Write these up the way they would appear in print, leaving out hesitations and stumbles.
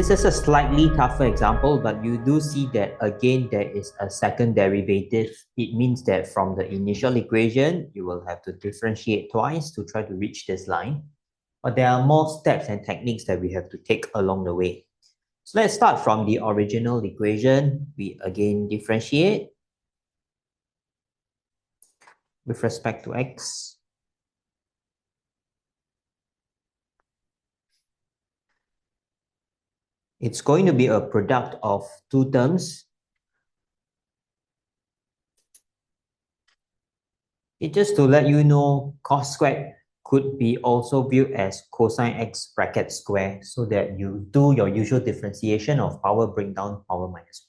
This is a slightly tougher example, but you do see that again there is a second derivative. It means that from the initial equation, you will have to differentiate twice to try to reach this line. But there are more steps and techniques that we have to take along the way. So let's start from the original equation. We again differentiate with respect to x. It's going to be a product of two terms. Just to let you know, cos squared could be also viewed as cosine x bracket square, so that you do your usual differentiation of power bring down power minus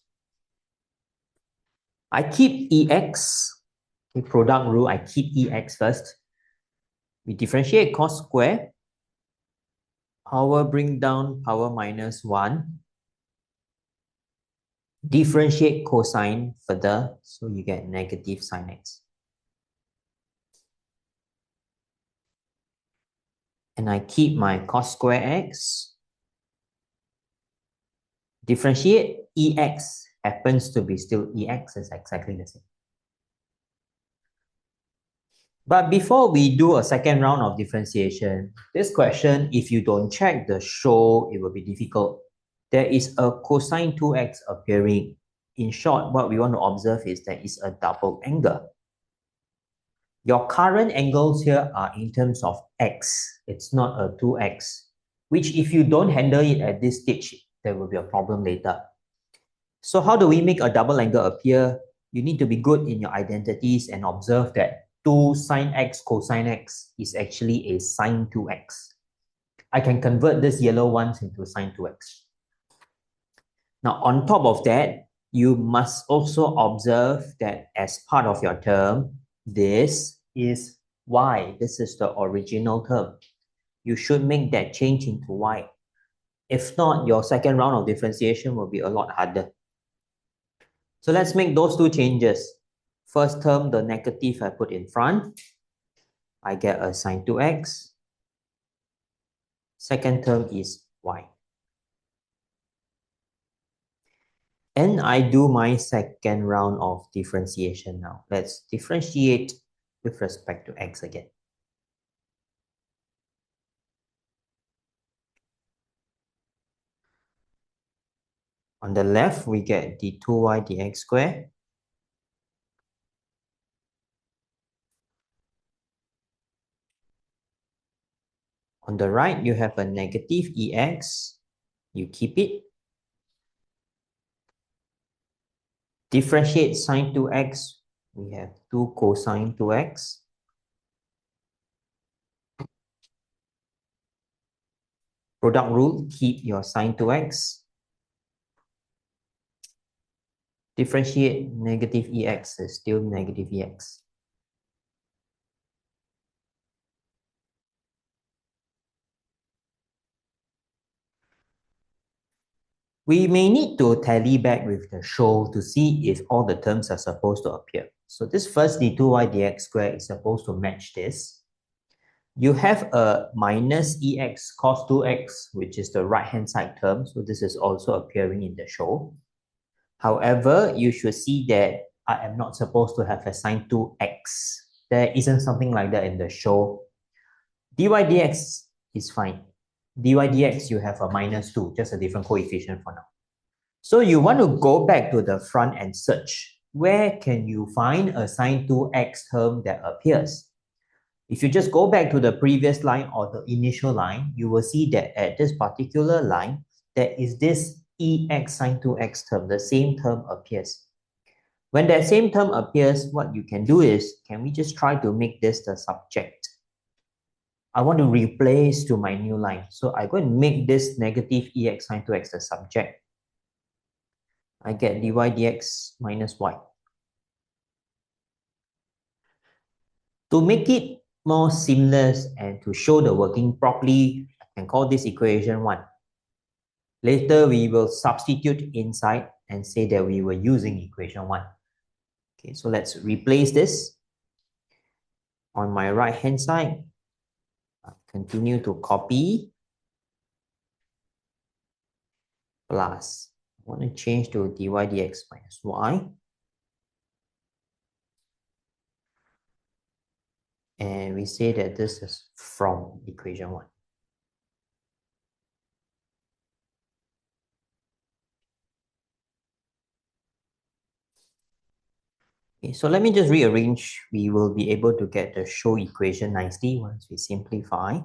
1. I keep ex, the product rule, I keep ex first. We differentiate cos square, power bring down power minus 1. Differentiate cosine further, so you get negative sine x. And I keep my cos square x. Differentiate ex happens to be still ex, is exactly the same. But before we do a second round of differentiation, this question, if you don't check the show, it will be difficult. There is a cosine 2x appearing. In short, what we want to observe is there is a double angle. Your current angles here are in terms of x. It's not a 2x, which if you don't handle it at this stage, there will be a problem later. So how do we make a double angle appear? You need to be good in your identities and observe that 2 sine x cosine x is actually a sine 2x. I can convert this yellow ones into sine 2x. Now, on top of that, you must also observe that as part of your term, this is y. This is the original term. You should make that change into y. If not, your second round of differentiation will be a lot harder. So let's make those two changes. First term, the negative I put in front. I get a sine 2x. Second term is y. And I do my second round of differentiation now. Let's differentiate with respect to x again. On the left, we get the 2y dx squared. On the right, you have a negative ex. You keep it. Differentiate sine 2x. We have 2 cosine 2x. Product rule, keep your sine 2x. Differentiate negative ex is still negative ex. We may need to tally back with the show to see if all the terms are supposed to appear. So this first d2y dx squared is supposed to match this. You have a minus ex cos 2x, which is the right-hand side term. So this is also appearing in the show. However, you should see that I am not supposed to have a sine 2x. There isn't something like that in the show. dy dx is fine. dy dx, you have a minus 2, just a different coefficient for now. So you want to go back to the front and search. Where can you find a sine 2x term that appears? If you just go back to the previous line or the initial line, you will see that at this particular line, there is this ex sine 2x term, the same term appears. When that same term appears, what you can do is, can we just try to make this the subject? I want to replace to my new line. So I go and make this negative ex sine 2x the subject. I get dy dx minus y. To make it more seamless and to show the working properly, I can call this equation 1. Later, we will substitute inside and say that we were using equation 1. Okay, so let's replace this. On my right-hand side, continue to copy. plus, I want to change to dy dx minus y. And we say that this is from equation 1. Okay, so let me just rearrange. We will be able to get the show equation nicely once we simplify.